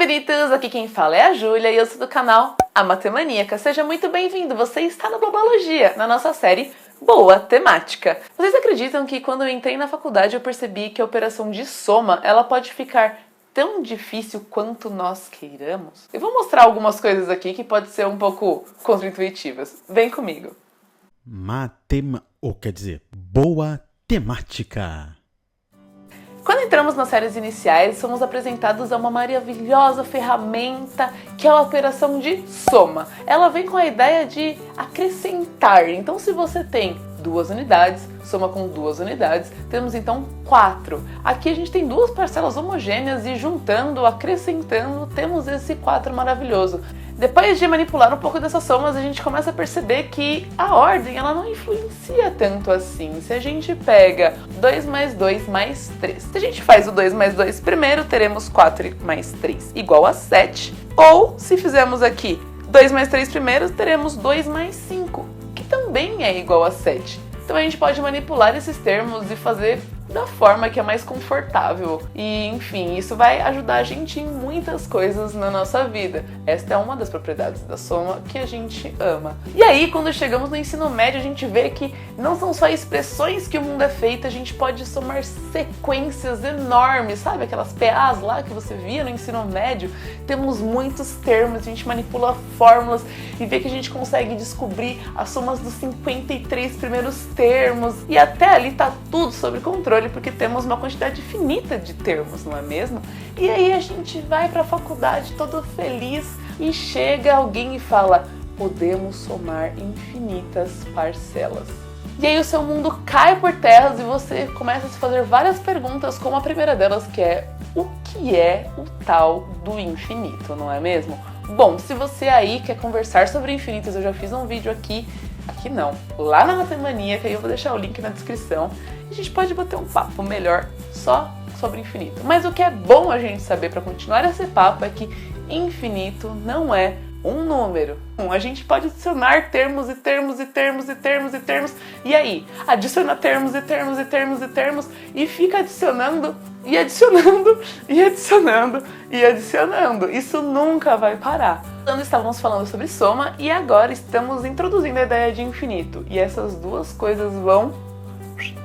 infinitos! Aqui quem fala é a Júlia e eu sou do canal A Matemaníaca. Seja muito bem-vindo, você está na Bobologia, na nossa série Boa Temática. Vocês acreditam que quando eu entrei na faculdade eu percebi que a operação de soma ela pode ficar tão difícil quanto nós queiramos? Eu vou mostrar algumas coisas aqui que podem ser um pouco contraintuitivas. Vem comigo! Boa Temática. Quando entramos nas séries iniciais, somos apresentados a uma maravilhosa ferramenta que é a operação de soma. Ela vem com a ideia de acrescentar. Então, se você tem 2 unidades, soma com 2 unidades, temos então 4. Aqui a gente tem 2 parcelas homogêneas e juntando, acrescentando, temos esse 4 maravilhoso. Depois de manipular um pouco dessas somas, a gente começa a perceber que a ordem ela não influencia tanto assim. Se a gente pega 2 mais 2 mais 3, se a gente faz o 2 mais 2 primeiro, teremos 4 mais 3 igual a 7. Ou, se fizermos aqui 2 mais 3 primeiro, teremos 2 mais 5, que também é igual a 7. Então a gente pode manipular esses termos e fazer da forma que é mais confortável. E, enfim, isso vai ajudar a gente em muitas coisas na nossa vida. Esta é uma das propriedades da soma que a gente ama. E aí, quando chegamos no ensino médio, a gente vê que não são só expressões que o mundo é feito, a gente pode somar sequências enormes, sabe? Aquelas PAs lá que você via no ensino médio. Temos muitos termos, a gente manipula fórmulas e vê que a gente consegue descobrir as somas dos 53 primeiros termos. E até ali tá tudo sob controle, porque temos uma quantidade finita de termos, não é mesmo? E aí a gente vai para a faculdade todo feliz e chega alguém e fala: podemos somar infinitas parcelas. E aí o seu mundo cai por terras e você começa a se fazer várias perguntas, como a primeira delas, que é: o que é o tal do infinito, não é mesmo? Bom, se você aí quer conversar sobre infinitos, eu já fiz um vídeo aqui não, lá na Matemaníaca, e eu vou deixar o link na descrição. A gente pode bater um papo melhor só sobre infinito. Mas o que é bom a gente saber para continuar esse papo é que infinito não é um número. A gente pode adicionar termos e termos e termos e termos e termos. E aí? Adiciona termos e termos e termos e termos e fica adicionando e adicionando e adicionando e adicionando. Isso nunca vai parar. Estávamos falando sobre soma e agora estamos introduzindo a ideia de infinito. E essas duas coisas vão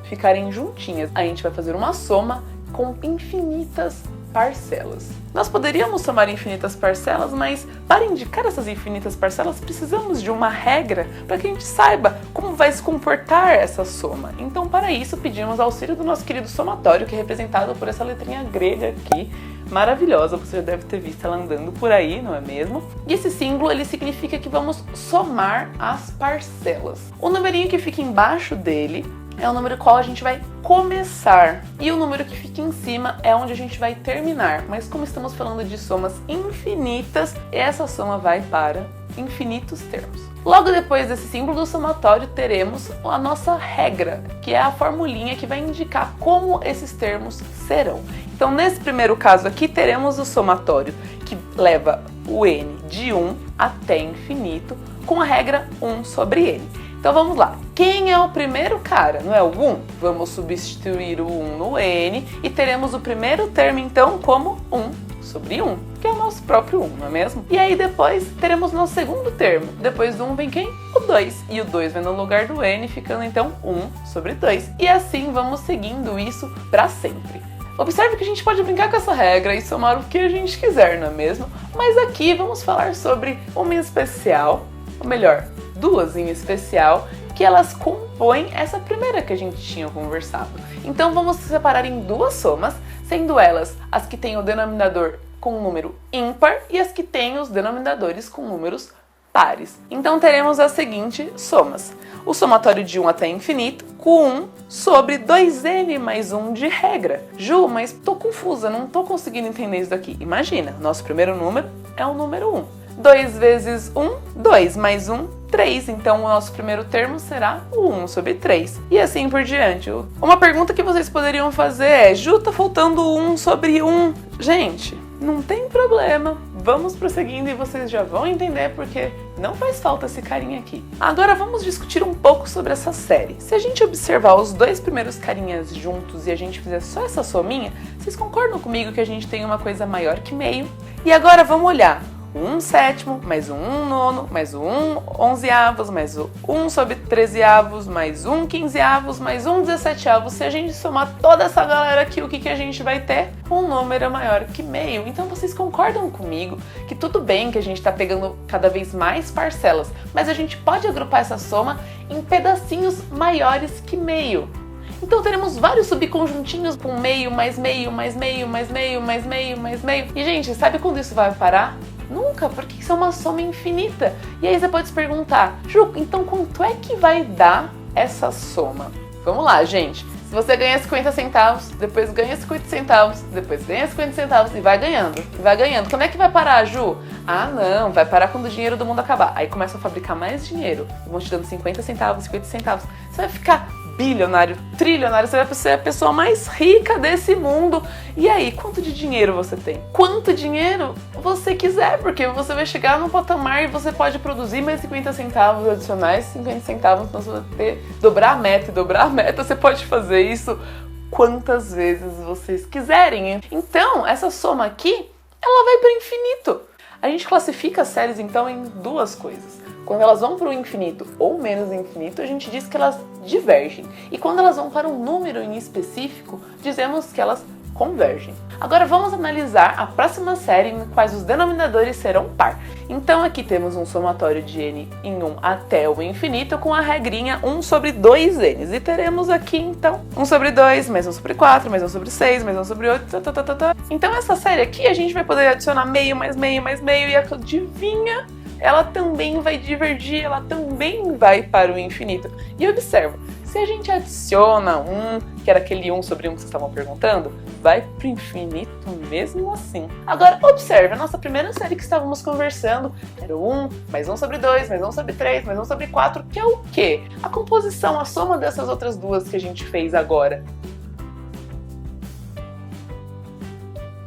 ficarem juntinhas. A gente vai fazer uma soma com infinitas parcelas. Nós poderíamos somar infinitas parcelas, mas para indicar essas infinitas parcelas precisamos de uma regra para que a gente saiba como vai se comportar essa soma. Então, para isso, pedimos auxílio do nosso querido somatório, que é representado por essa letrinha grega aqui, maravilhosa, você já deve ter visto ela andando por aí, não é mesmo? E esse símbolo, ele significa que vamos somar as parcelas. O numerinho que fica embaixo dele é o número qual a gente vai começar. E o número que fica em cima é onde a gente vai terminar. Mas como estamos falando de somas infinitas, essa soma vai para infinitos termos. Logo depois desse símbolo do somatório, teremos a nossa regra, que é a formulinha que vai indicar como esses termos serão. Então, nesse primeiro caso aqui, teremos o somatório, que leva o n de 1 até infinito, com a regra 1 sobre n. Então vamos lá, quem é o primeiro cara? Não é o 1? Vamos substituir o 1 no n e teremos o primeiro termo então como 1 sobre 1, que é o nosso próprio 1, não é mesmo? E aí depois teremos nosso segundo termo, depois do 1 vem quem? O 2, e o 2 vem no lugar do n, ficando então 1 sobre 2. E assim vamos seguindo isso para sempre. Observe que a gente pode brincar com essa regra e somar o que a gente quiser, não é mesmo? Mas aqui vamos falar sobre uma em especial, ou melhor, 2 em especial, que elas compõem essa primeira que a gente tinha conversado. Então vamos separar em 2 somas, sendo elas as que têm o denominador com um número ímpar e as que têm os denominadores com números pares. Então teremos as seguintes somas: o somatório de 1 até infinito, com 1 sobre 2n mais 1 de regra. Ju, mas tô confusa, não tô conseguindo entender isso daqui. Imagina, nosso primeiro número é o número 1. 2 vezes 1, 2, mais 1, 3. Então, o nosso primeiro termo será o 1 sobre 3. E assim por diante. Uma pergunta que vocês poderiam fazer é: Ju, tá faltando 1 sobre 1. Gente, não tem problema. Vamos prosseguindo e vocês já vão entender porque não faz falta esse carinha aqui. Agora vamos discutir um pouco sobre essa série. Se a gente observar os 2 primeiros carinhas juntos e a gente fizer só essa sominha, vocês concordam comigo que a gente tem uma coisa maior que meio? E agora vamos olhar o 1 sétimo, mais o 1 nono, mais o 1 onzeavos, mais o 1 sobre 13avos, mais 1 quinzeavos, mais 1 17avos. Se a gente somar toda essa galera aqui, o que a gente vai ter? Um número maior que meio. Então vocês concordam comigo que tudo bem que a gente está pegando cada vez mais parcelas, mas a gente pode agrupar essa soma em pedacinhos maiores que meio. Então teremos vários subconjuntinhos com meio, mais meio, mais meio, mais meio, mais meio, mais meio. E gente, sabe quando isso vai parar? Nunca, porque isso é uma soma infinita. E aí você pode se perguntar, Ju, então quanto é que vai dar essa soma? Vamos lá, gente. Se você ganha 50 centavos, depois ganha 50 centavos, depois ganha 50 centavos e vai ganhando, e vai ganhando. Quando é que vai parar, Ju? Ah, não, vai parar quando o dinheiro do mundo acabar. Aí começa a fabricar mais dinheiro, vão te dando 50 centavos, 50 centavos. Você vai ficar bilionário, trilionário, você vai ser a pessoa mais rica desse mundo. E aí, quanto de dinheiro você tem? Quanto dinheiro você quiser, porque você vai chegar num patamar e você pode produzir mais 50 centavos adicionais, 50 centavos, então você vai ter, dobrar a meta, e dobrar a meta, você pode fazer isso quantas vezes vocês quiserem. Então, essa soma aqui, ela vai para o infinito. A gente classifica as séries, então, em duas coisas. Quando elas vão para o infinito ou menos infinito, a gente diz que elas divergem. E quando elas vão para um número em específico, dizemos que elas convergem. Agora vamos analisar a próxima série em quais os denominadores serão par. Então aqui temos um somatório de n em 1 até o infinito com a regrinha 1 sobre 2n. E teremos aqui então 1 sobre 2, mais 1 sobre 4, mais 1 sobre 6, mais 1 sobre 8, Então essa série aqui a gente vai poder adicionar meio, mais meio, mais meio, e adivinha? Ela também vai divergir, ela também vai para o infinito. E observa, se a gente adiciona 1, que era aquele 1 sobre 1 que vocês estavam perguntando, vai para o infinito mesmo assim. Agora, observe, a nossa primeira série que estávamos conversando era o 1, mais 1 sobre 2, mais 1 sobre 3, mais 1 sobre 4, que é o quê? A composição, a soma dessas outras duas que a gente fez agora.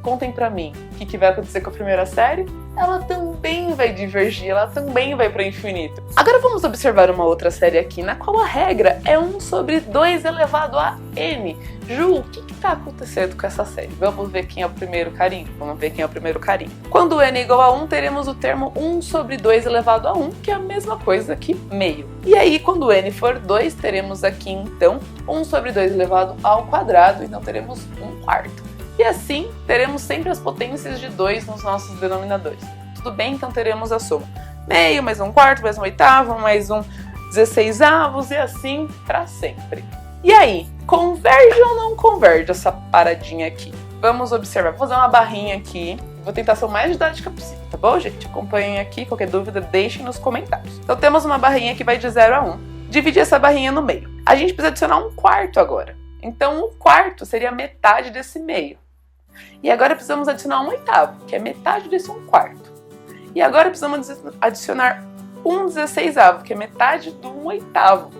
Contem pra mim, o que vai acontecer com a primeira série? Ela também vai divergir, ela também vai para o infinito. Agora vamos observar uma outra série aqui, na qual a regra é 1 sobre 2 elevado a n. Ju, o que está acontecendo com essa série? Vamos ver quem é o primeiro carinho. Vamos ver quem é o primeiro carinho. Quando n é igual a 1, teremos o termo 1 sobre 2 elevado a 1, que é a mesma coisa que meio. E aí, quando n for 2, teremos aqui então 1 sobre 2 elevado ao quadrado, então teremos 1/4. E assim, teremos sempre as potências de 2 nos nossos denominadores. Tudo bem? Então teremos a soma meio, mais 1/4, mais 1/8, mais 1/16avos e assim para sempre. E aí, converge ou não converge essa paradinha aqui? Vamos observar. Vou fazer uma barrinha aqui. Vou tentar ser o mais didática possível, tá bom, gente? Acompanhem aqui. Qualquer dúvida, deixem nos comentários. Então temos uma barrinha que vai de 0 a 1. Dividir essa barrinha no meio. A gente precisa adicionar 1/4 agora. Então 1/4 seria metade desse meio. E agora precisamos adicionar 1/8, que é metade desse 1/4. E agora precisamos adicionar 1/16, que é metade do 1/8.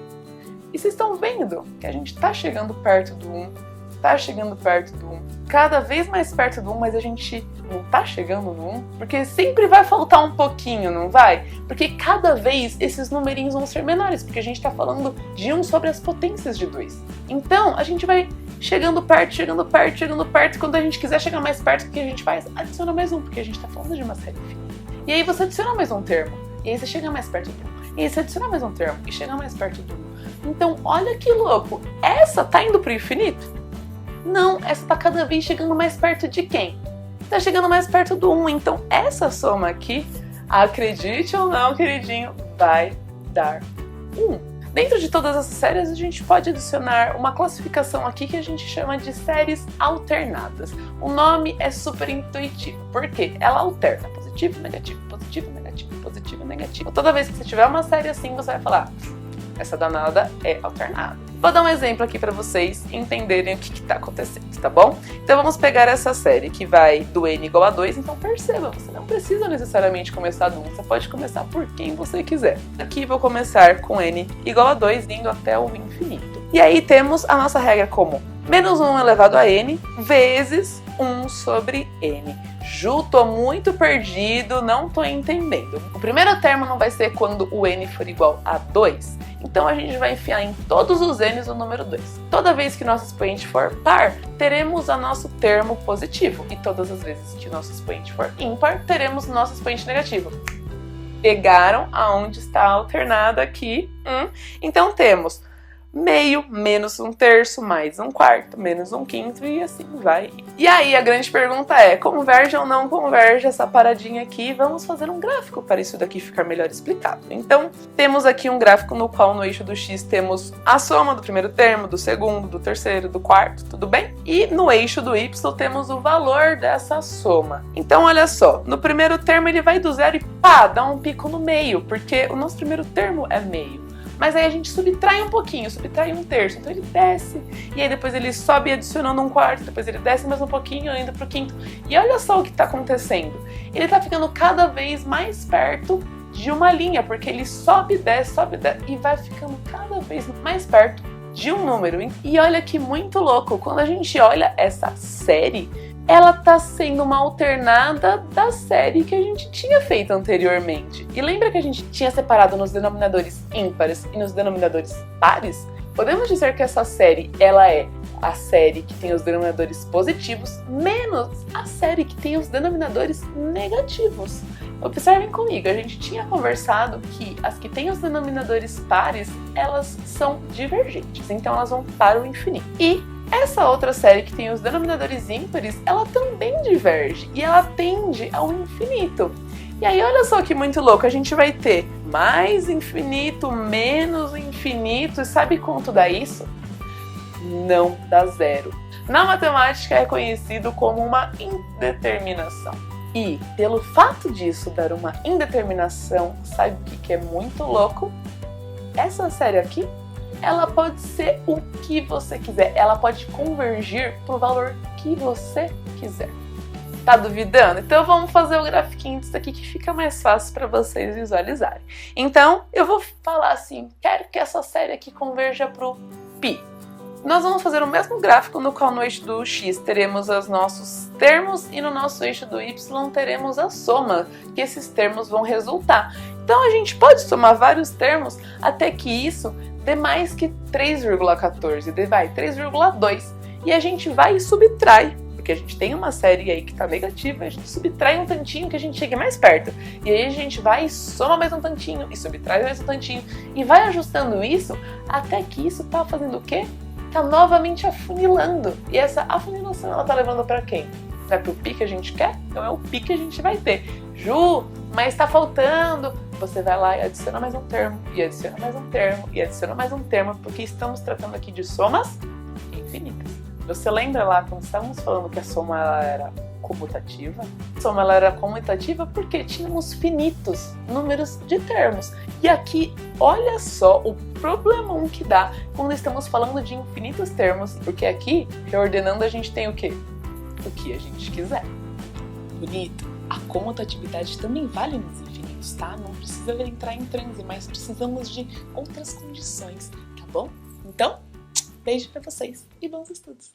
E vocês estão vendo que a gente está chegando perto do 1, está chegando perto do 1, cada vez mais perto do 1, mas a gente não está chegando no 1, porque sempre vai faltar um pouquinho, não vai? Porque cada vez esses numerinhos vão ser menores, porque a gente está falando de 1 sobre as potências de 2. Então, a gente vai chegando perto, chegando perto, chegando perto. Quando a gente quiser chegar mais perto, o que a gente faz? Adiciona mais 1, porque a gente está falando de uma série infinita. E aí você adiciona mais um termo, e aí você chega mais perto do 1. E aí você adiciona mais um termo, e chega mais perto do 1. Então, olha que louco! Essa tá indo pro infinito? Não, essa tá cada vez chegando mais perto de quem? Tá chegando mais perto do 1. Então, essa soma aqui, acredite ou não, queridinho, vai dar 1. Dentro de todas essas séries, a gente pode adicionar uma classificação aqui que a gente chama de séries alternadas. O nome é super intuitivo, porque ela alterna positivo, negativo, positivo, negativo, positivo, negativo. Toda vez que você tiver uma série assim, você vai falar, essa danada é alternada. Vou dar um exemplo aqui para vocês entenderem o que está acontecendo, tá bom? Então vamos pegar essa série que vai do n igual a 2, então perceba, você não precisa necessariamente começar do 1, você pode começar por quem você quiser. Aqui vou começar com n igual a 2, indo até o infinito. E aí temos a nossa regra como menos 1 elevado a n vezes 1 sobre n. Ju, tô muito perdido, não tô entendendo. O primeiro termo não vai ser quando o n for igual a 2? Então a gente vai enfiar em todos os n's o número 2. Toda vez que nosso expoente for par, teremos o nosso termo positivo. E todas as vezes que nosso expoente for ímpar, teremos o nosso expoente negativo. Pegaram aonde está alternado aqui? Então temos meio menos 1/3 mais 1/4 menos 1/5 e assim vai. E aí a grande pergunta é, converge ou não converge essa paradinha aqui? Vamos fazer um gráfico para isso daqui ficar melhor explicado. Então, temos aqui um gráfico no qual no eixo do x temos a soma do primeiro termo, do segundo, do terceiro, do quarto, tudo bem? E no eixo do y temos o valor dessa soma. Então, olha só, no primeiro termo ele vai do zero e pá, dá um pico no meio, porque o nosso primeiro termo é meio. Mas aí a gente subtrai um pouquinho, subtrai 1/3, então ele desce. E aí depois ele sobe adicionando 1/4, depois ele desce mais um pouquinho, indo pro quinto. E olha só o que está acontecendo. Ele está ficando cada vez mais perto de uma linha, porque ele sobe, desce, e vai ficando cada vez mais perto de um número. E olha que muito louco, quando a gente olha essa série, ela tá sendo uma alternada da série que a gente tinha feito anteriormente. E lembra que a gente tinha separado nos denominadores ímpares e nos denominadores pares? Podemos dizer que essa série, ela é a série que tem os denominadores positivos menos a série que tem os denominadores negativos. Observem comigo, a gente tinha conversado que as que têm os denominadores pares, elas são divergentes, então elas vão para o infinito. E essa outra série que tem os denominadores ímpares, ela também diverge e ela tende ao infinito. E aí olha só que muito louco, a gente vai ter mais infinito, menos infinito, e sabe quanto dá isso? Não dá zero. Na matemática é conhecido como uma indeterminação. E pelo fato disso dar uma indeterminação, sabe o que é muito louco? Essa série aqui, ela pode ser o que você quiser, ela pode convergir para o valor que você quiser. Tá duvidando? Então vamos fazer o grafiquinho disso aqui que fica mais fácil para vocês visualizarem. Então eu vou falar assim, quero que essa série aqui converja para o π. Nós vamos fazer o mesmo gráfico no qual no eixo do x teremos os nossos termos e no nosso eixo do y teremos a soma que esses termos vão resultar. Então a gente pode somar vários termos até que isso dê mais que 3,14, vai 3,2. E a gente vai e subtrai, porque a gente tem uma série aí que está negativa, a gente subtrai um tantinho que a gente chegue mais perto. E aí a gente vai e soma mais um tantinho, e subtrai mais um tantinho, e vai ajustando isso até que isso tá fazendo o quê? Tá novamente afunilando. E essa afunilação, ela tá levando para quem? Para o π que a gente quer? Então é o π que a gente vai ter. Ju, mas tá faltando. Você vai lá e adiciona mais um termo, e adiciona mais um termo, e adiciona mais um termo, porque estamos tratando aqui de somas infinitas. Você lembra lá quando estávamos falando que a soma ela era comutativa? A soma ela era comutativa porque tínhamos finitos números de termos. E aqui, olha só o problemão que dá quando estamos falando de infinitos termos, porque aqui, reordenando, a gente tem o quê? O que a gente quiser. Bonito. A comutatividade também vale nos infinitos, tá? Não precisa entrar em transe, mas precisamos de outras condições, tá bom? Então, beijo pra vocês e bons estudos!